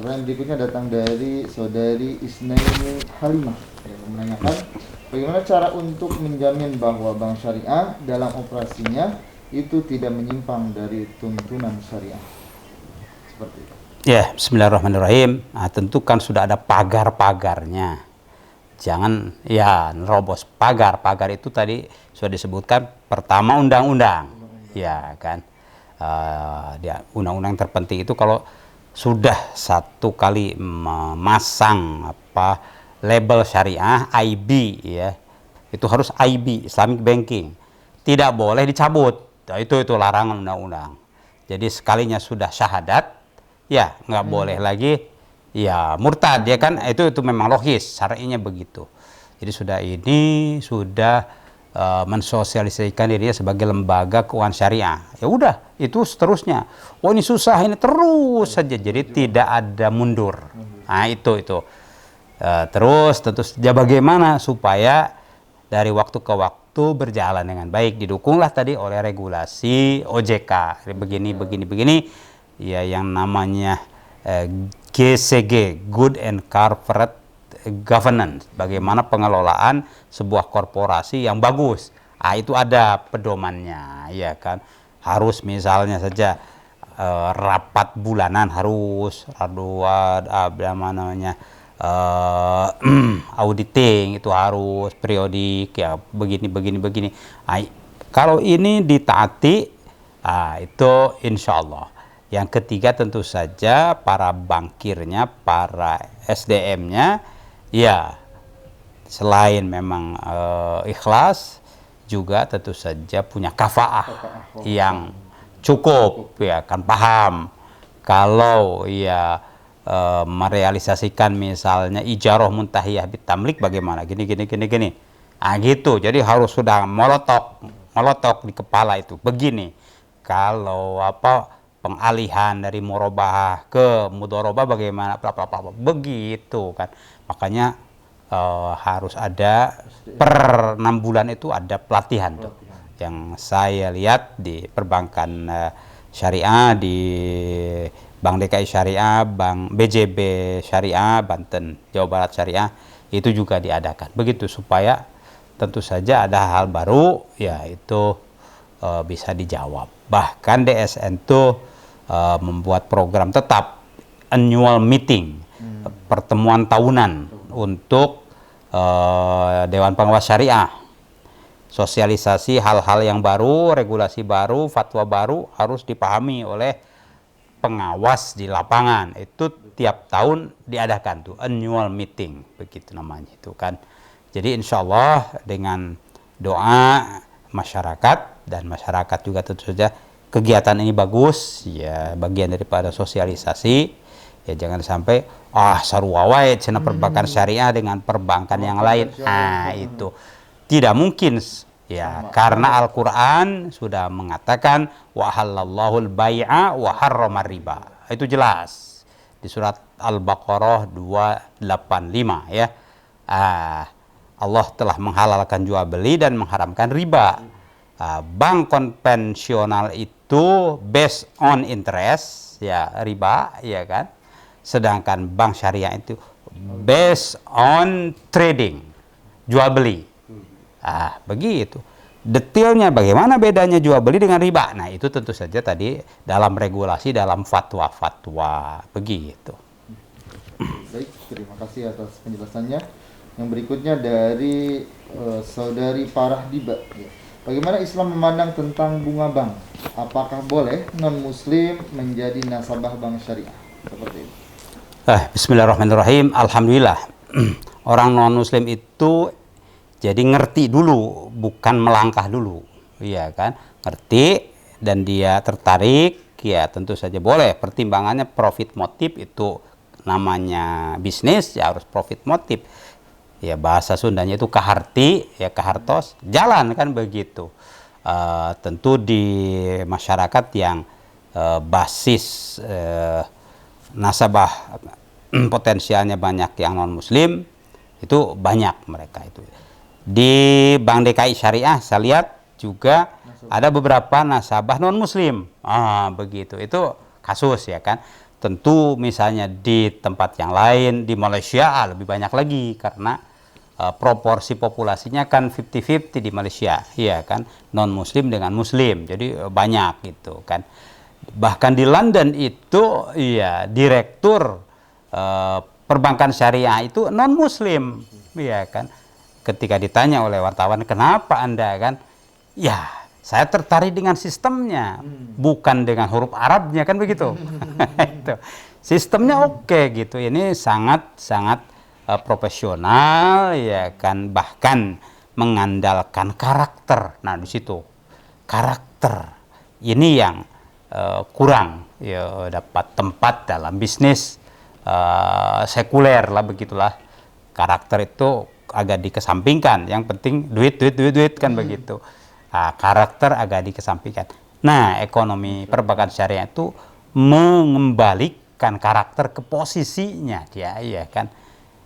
Pertanyaan berikutnya datang dari saudari Isnaini Halimah yang menanyakan bagaimana cara untuk menjamin bahwa bank syariah dalam operasinya itu tidak menyimpang dari tuntunan syariah. Seperti itu. Ya, bismillahirrahmanirrahim. Nah, tentu kan sudah ada pagar-pagarnya. Jangan ya nerobos pagar. Pagar itu tadi sudah disebutkan pertama undang-undang. Ya kan. Undang-undang terpenting itu kalau sudah satu kali memasang label syariah IB ya. Itu harus IB, Islamic Banking. Tidak boleh dicabut. Nah, itu larangan undang-undang. Jadi sekalinya sudah syahadat, ya nggak boleh lagi ya murtad ya kan, itu memang logis syar'inya begitu. Jadi sudah mensosialisasikan dirinya sebagai lembaga keuangan syariah, ya udah itu seterusnya. Oh ini susah, ini terus saja, jadi tidak ada mundur. Nah itu terus tentu saja bagaimana supaya dari waktu ke waktu berjalan dengan baik, didukunglah tadi oleh regulasi OJK begini ya, yang namanya GCG, Good and Corporate Governance, bagaimana pengelolaan sebuah korporasi yang bagus. Itu ada pedomannya ya kan. Harus misalnya saja rapat bulanan harus auditing itu harus periodik ya, begini. Kalau ini ditaati, itu insya Allah. Yang ketiga tentu saja para bankirnya, para SDM-nya, ya selain memang ikhlas, juga tentu saja punya kafaah yang cukup, ya kan, paham. Kalau ya merealisasikan misalnya ijarah muntahiyah bitamlik bagaimana, gini. Gitu. Jadi harus sudah molotok di kepala itu. Begini, kalau pengalihan dari murabahah ke mudharabah bagaimana, begitu kan. Makanya harus ada per 6 bulan itu ada pelatihan tuh. Yang saya lihat di perbankan syariah, di Bank DKI Syariah, Bank BJB Syariah, Banten, Jawa Barat Syariah, itu juga diadakan. Begitu supaya tentu saja ada hal baru, ya itu bisa dijawab. Bahkan DSN itu membuat program tetap annual meeting, pertemuan tahunan untuk Dewan Pengawas Syariah. Sosialisasi hal-hal yang baru, regulasi baru, fatwa baru harus dipahami oleh pengawas di lapangan. Itu tiap tahun diadakan tuh annual meeting, begitu namanya itu kan. Jadi insya Allah dengan doa masyarakat, dan masyarakat juga tentu saja kegiatan ini bagus ya, bagian daripada sosialisasi ya. Jangan sampai sarua wae cenah perbankan syariah dengan perbankan yang lain. Itu tidak mungkin ya, karena Al-Qur'an sudah mengatakan wa halallahu al-bai'a wa harrama riba. Itu jelas di surat Al-Baqarah 285 ya. Allah telah menghalalkan jual beli dan mengharamkan riba. Bank konvensional itu based on interest ya, riba ya kan. Sedangkan bank syariah itu based on trading, jual beli. Begitu. Detailnya bagaimana bedanya jual beli dengan riba. Nah, itu tentu saja tadi dalam regulasi, dalam fatwa-fatwa begitu. Baik, terima kasih atas penjelasannya. Yang berikutnya dari saudari Farah Diba. Bagaimana Islam memandang tentang bunga bank? Apakah boleh non-muslim menjadi nasabah bank syariah? Seperti itu. Bismillahirrahmanirrahim. Alhamdulillah. Orang non-muslim itu jadi ngerti dulu, bukan melangkah dulu. Iya kan? Ngerti dan dia tertarik, ya tentu saja boleh. Pertimbangannya profit motif, itu namanya bisnis, ya harus profit motif. Ya bahasa Sundanya itu kaharti, ya kahartos, jalan kan begitu. Tentu di masyarakat yang basis nasabah potensialnya banyak yang non-muslim, itu banyak mereka itu. Di Bank DKI Syariah saya lihat juga ada beberapa nasabah non-muslim. Begitu, itu kasus ya kan. tentu misalnya di tempat yang lain, di Malaysia lebih banyak lagi karena proporsi populasinya kan 50-50 di Malaysia, ya kan, non muslim dengan muslim, jadi banyak gitu kan. Bahkan di London itu ya direktur perbankan syariah itu non muslim, ya kan. Ketika ditanya oleh wartawan, kenapa Anda, kan, ya saya tertarik dengan sistemnya, bukan dengan huruf Arabnya, kan begitu. Itu sistemnya oke gitu, ini sangat profesional, ya kan, bahkan mengandalkan karakter. Nah, di situ karakter ini yang kurang ya, dapat tempat dalam bisnis sekuler lah, begitulah. Karakter itu agak dikesampingkan, yang penting duit kan begitu. Nah, karakter agak dikesampingkan. Nah, ekonomi perbankan syariah itu mengembalikan karakter ke posisinya dia, ya kan.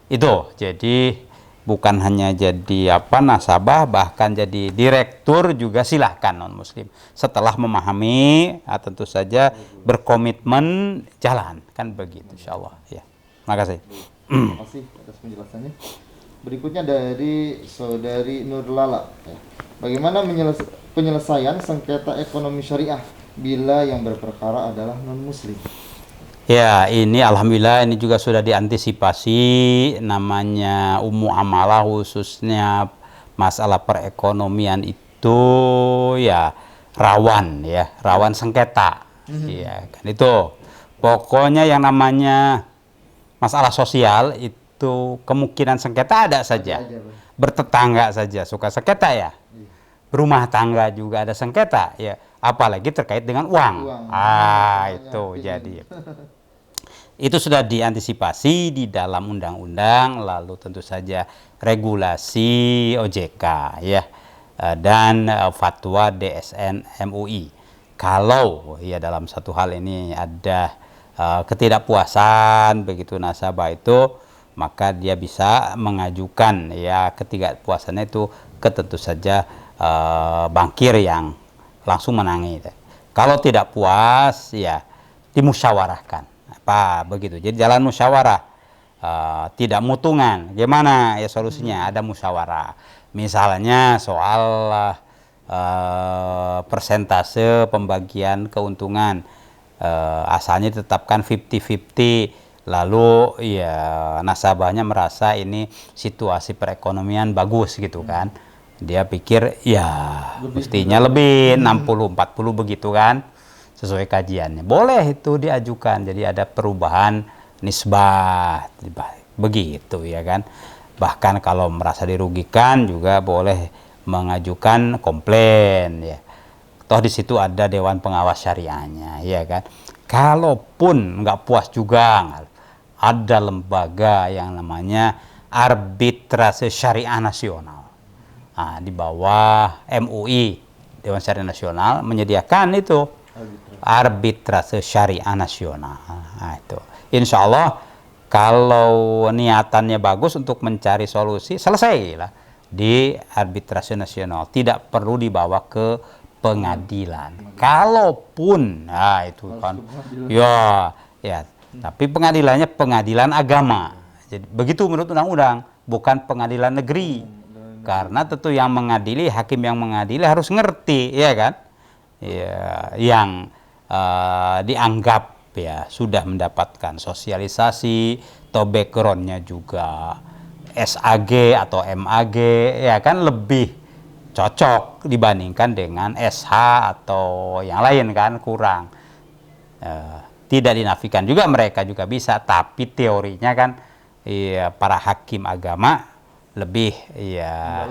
Itu jadi bukan hanya jadi nasabah, bahkan jadi direktur juga silahkan non muslim setelah memahami, tentu saja berkomitmen jalan, kan begitu, insyaallah ya. Makasih. Terima kasih atas penjelasannya. Berikutnya dari saudari Nur Lala, ya. Bagaimana penyelesaian sengketa ekonomi syariah bila yang berperkara adalah non muslim? Ya, ini alhamdulillah ini juga sudah diantisipasi, namanya amalah, khususnya masalah perekonomian itu ya rawan sengketa. Ya, kan itu. Pokoknya yang namanya masalah sosial itu kemungkinan sengketa ada saja. Bertetangga saja suka sengketa ya. Rumah tangga juga ada sengketa ya, apalagi terkait dengan uang. Itu jadi. Itu sudah diantisipasi di dalam undang-undang, lalu tentu saja regulasi OJK ya, dan fatwa DSN MUI. Kalau ya dalam satu hal ini ada ketidakpuasan begitu nasabah itu, maka dia bisa mengajukan ya ketidakpuasannya itu ke tentu saja bankir yang langsung menangi. Kalau tidak puas ya dimusyawarahkan. Begitu. Jadi jalan musyawarah, tidak mutungan. Gimana ya solusinya? Ada musyawarah. Misalnya soal persentase pembagian keuntungan, asalnya ditetapkan 50-50, lalu ya nasabahnya merasa ini situasi perekonomian bagus gitu kan. Dia pikir ya mestinya lebih 60-40 begitu kan, sesuai kajiannya. Boleh itu diajukan, jadi ada perubahan nisbah begitu ya kan. Bahkan kalau merasa dirugikan juga boleh mengajukan komplain ya. Toh di situ ada dewan pengawas syariahnya ya kan. Kalaupun nggak puas juga, ada lembaga yang namanya arbitrase syariah nasional. Nah, di bawah MUI, Dewan Syariah Nasional menyediakan itu arbitrase syariah nasional. Nah, itu insya Allah kalau niatannya bagus untuk mencari solusi, selesai lah di arbitrase nasional, tidak perlu dibawa ke pengadilan. Kalaupun itu kan ya tapi pengadilannya pengadilan agama, jadi begitu menurut undang-undang, bukan pengadilan negeri. Karena tentu yang mengadili, hakim yang mengadili harus ngerti ya kan, ya, yang dianggap ya sudah mendapatkan sosialisasi atau backgroundnya juga SAG atau MAG ya kan, lebih cocok dibandingkan dengan SH atau yang lain kan, kurang. Tidak dinafikan juga mereka juga bisa, tapi teorinya kan ya, para hakim agama lebih ya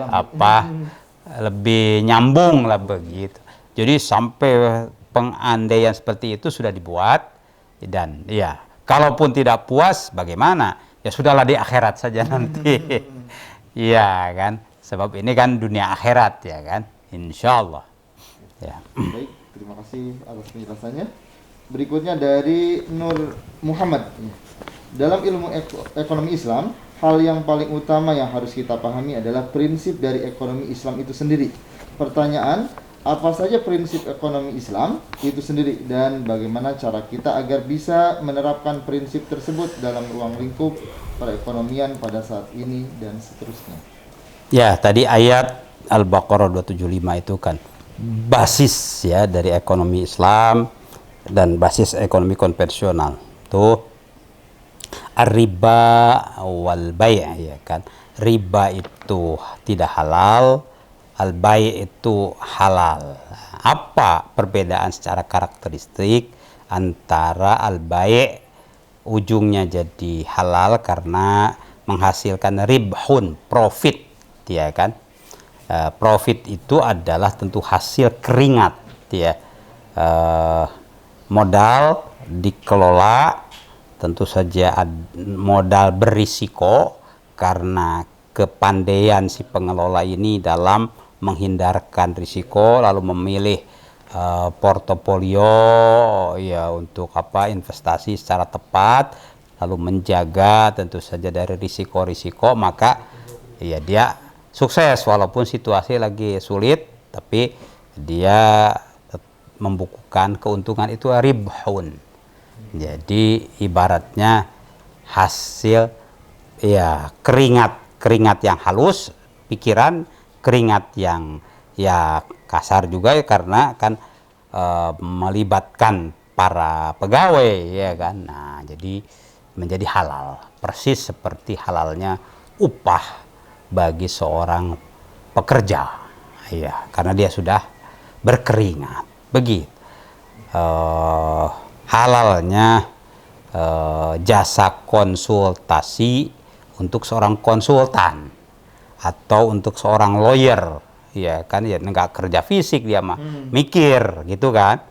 lebih nyambung lah begitu. Jadi sampai pengandaian seperti itu sudah dibuat, dan ya kalaupun tidak puas bagaimana, ya sudahlah di akhirat saja nanti. Iya kan, sebab ini kan dunia akhirat ya kan, insyaallah ya. Baik, terima kasih atas penjelasannya. Berikutnya dari Nur Muhammad. Dalam ilmu ekonomi Islam, hal yang paling utama yang harus kita pahami adalah prinsip dari ekonomi Islam itu sendiri. Pertanyaan, apa saja prinsip ekonomi Islam itu sendiri dan bagaimana cara kita agar bisa menerapkan prinsip tersebut dalam ruang lingkup perekonomian pada saat ini dan seterusnya. Ya, tadi ayat Al-Baqarah 275 itu kan basis ya dari ekonomi Islam dan basis ekonomi konvensional. Tuh riba wal bai' ya kan. Riba itu tidak halal, al bai' itu halal. Apa perbedaan secara karakteristik antara al bai' ujungnya jadi halal karena menghasilkan ribhun, profit, ya kan? Profit itu adalah tentu hasil keringat, ya. Modal dikelola tentu saja modal berisiko karena kepandaian si pengelola ini dalam menghindarkan risiko lalu memilih portofolio ya untuk investasi secara tepat lalu menjaga tentu saja dari risiko-risiko, maka ya dia sukses walaupun situasi lagi sulit, tapi dia membukukan keuntungan itu ribhun. Jadi ibaratnya hasil ya keringat yang halus, pikiran keringat yang ya kasar juga ya, karena kan melibatkan para pegawai ya kan. Nah, jadi menjadi halal, persis seperti halalnya upah bagi seorang pekerja ya, karena dia sudah berkeringat. Begitu halalnya jasa konsultasi untuk seorang konsultan atau untuk seorang lawyer ya kan, ya nggak kerja fisik dia mah mikir gitu kan,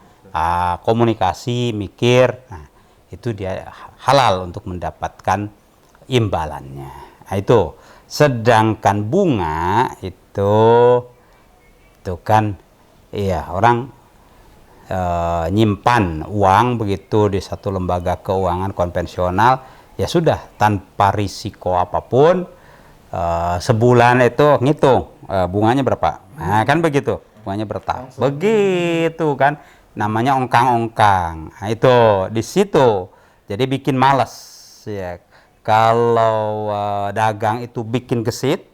komunikasi mikir, nah itu dia halal untuk mendapatkan imbalannya. Nah, itu sedangkan bunga itu kan iya orang nyimpan uang begitu di satu lembaga keuangan konvensional, ya sudah tanpa risiko apapun, sebulan itu ngitung bunganya berapa, nah kan begitu, bunganya berapa, begitu kan, namanya ongkang-ongkang. Nah, itu di situ jadi bikin males ya. Kalau dagang itu bikin gesit,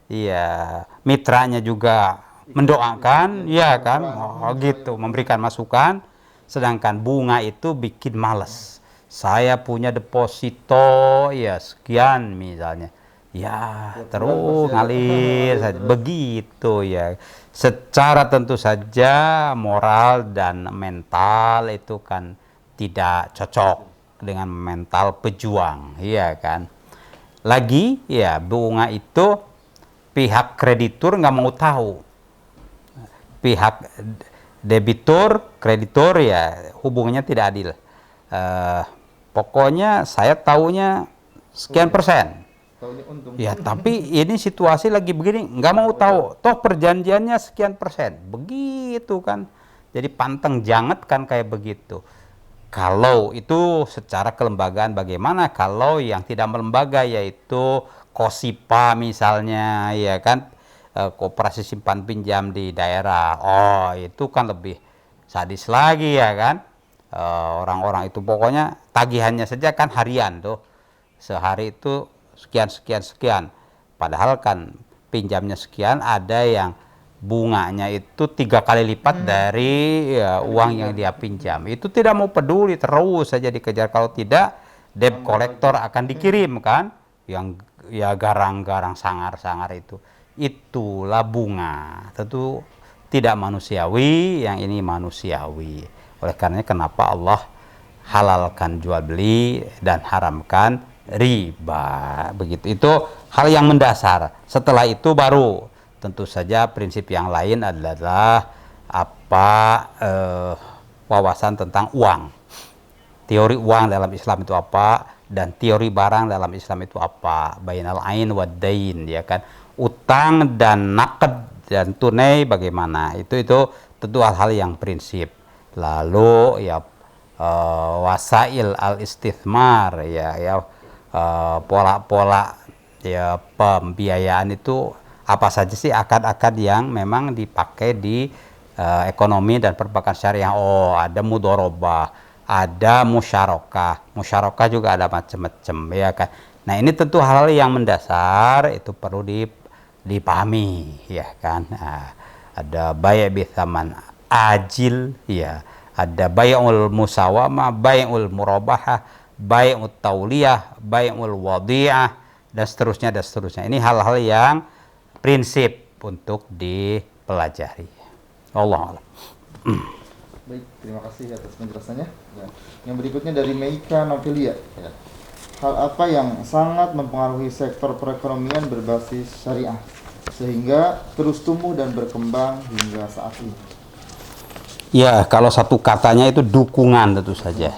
iya, mitranya juga mendoakan, ya kan, gitu, memberikan masukan. Sedangkan bunga itu bikin males. Saya punya deposito ya sekian misalnya, ya terus ngalir saja, begitu ya. Secara tentu saja moral dan mental itu kan tidak cocok dengan mental pejuang, ya kan. Lagi ya bunga itu pihak kreditur nggak mau tahu, pihak debitur kreditur ya hubungannya tidak adil. Pokoknya saya tahunya sekian persen. Ya tapi ini situasi lagi begini nggak mau tahu, toh perjanjiannya sekian persen, begitu kan. Jadi panteng janget kan kayak begitu. Kalau itu secara kelembagaan bagaimana? Kalau yang tidak melembaga yaitu Kosipa misalnya ya kan, koperasi simpan pinjam di daerah, oh itu kan lebih sadis lagi ya kan. Orang-orang itu pokoknya tagihannya saja kan harian tuh, sehari itu sekian sekian sekian, padahal kan pinjamnya sekian, ada yang bunganya itu 3 kali lipat dari ya, uang yang dia pinjam. Itu tidak mau peduli, terus saja dikejar, kalau tidak debt collector akan dikirim kan, yang ya garang-garang sangar-sangar itu. Itulah bunga, tentu tidak manusiawi, yang ini manusiawi. Oleh karenanya kenapa Allah halalkan jual beli dan haramkan riba, begitu. Itu hal yang mendasar. Setelah itu baru tentu saja prinsip yang lain adalah wawasan tentang uang, teori uang dalam Islam itu apa, dan teori barang dalam Islam itu apa, bainal ain wad dain ya kan, utang dan naqd dan tunai bagaimana, itu tentu hal-hal yang prinsip. Lalu ya wasail al istithmar ya pola-pola ya pembiayaan itu apa saja sih akad-akad yang memang dipakai di ekonomi dan perbankan syariah. Oh, ada mudharabah, ada musyarakah. Musyarakah juga ada macam-macam, ya kan. Nah, ini tentu hal yang mendasar itu perlu dipahami, ya kan. Nah, ada bai' bi tsaman ajil, ya. Ada bai'ul musawamah, bai'ul murabahah, bai'ut tauliyah, bai'ul wadi'ah, dan seterusnya dan seterusnya. Ini hal-hal yang prinsip untuk dipelajari. Allah Allah. Baik, terima kasih atas penjelasannya. Ya. Yang berikutnya dari Meika Novelia. Ya. Hal apa yang sangat mempengaruhi sektor perekonomian berbasis syariah sehingga terus tumbuh dan berkembang hingga saat ini? Ya, kalau satu katanya itu dukungan tentu saja.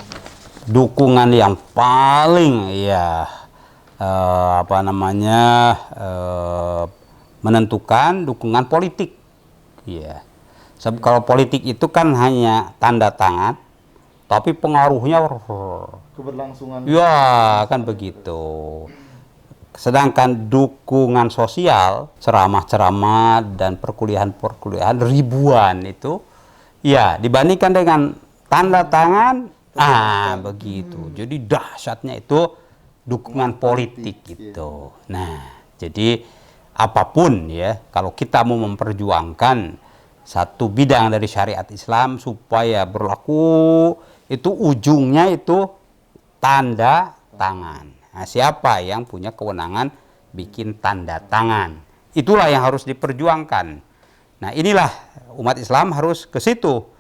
Dukungan yang paling menentukan dukungan politik. Ya. Sebab kalau politik itu kan hanya tanda tangan, tapi pengaruhnya Keberlangsungan. ya kan begitu. Sedangkan dukungan sosial, ceramah-ceramah dan perkuliahan-perkuliahan ribuan itu, ya dibandingkan dengan tanda tangan, begitu. Jadi dahsyatnya itu dukungan politik gitu. Nah, jadi apapun ya, kalau kita mau memperjuangkan satu bidang dari syariat Islam supaya berlaku, itu ujungnya itu tanda tangan. Nah, siapa yang punya kewenangan bikin tanda tangan? Itulah yang harus diperjuangkan. Nah, inilah umat Islam harus ke situ.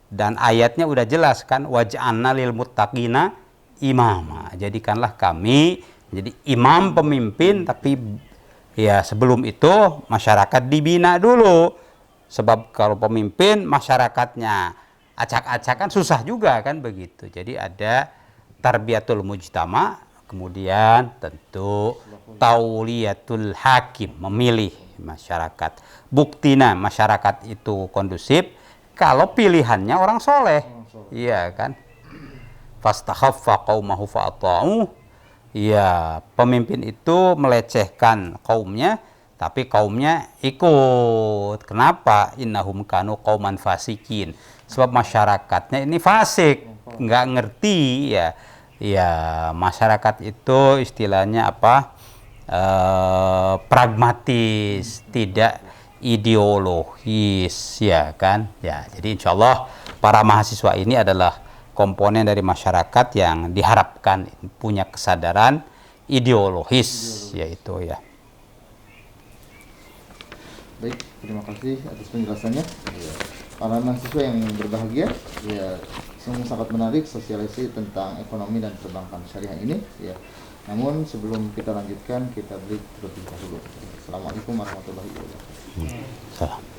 Dan ayatnya udah jelas kan, waj'alna lil muttaqina imama. Jadikanlah kami jadi imam pemimpin, tapi ya sebelum itu masyarakat dibina dulu. Sebab kalau pemimpin masyarakatnya acak-acakan susah juga kan begitu. Jadi ada tarbiyatul mujtama, kemudian tentu tauliyatul hakim, memilih masyarakat. Buktinya masyarakat itu kondusif kalau pilihannya orang soleh. Iya kan. Fastakhaffa qaumahu fa'ata'u. Iya, pemimpin itu melecehkan kaumnya, tapi kaumnya ikut. Kenapa? Innahum kanu qauman fasikin. Sebab masyarakatnya ini fasik, nggak ngerti ya. Ya, masyarakat itu istilahnya apa? Pragmatis, tidak ideologis, ya kan? Ya, jadi insya Allah para mahasiswa ini adalah komponen dari masyarakat yang diharapkan punya kesadaran ideologis, yaitu ya. Baik, terima kasih atas penjelasannya. Ya. Para mahasiswa yang berbahagia, ya sungguh sangat menarik sosialisasi tentang ekonomi dan perbankan syariah ini. Ya. Namun sebelum kita lanjutkan, kita break terlebih dahulu. Assalamualaikum warahmatullahi wabarakatuh. Salam.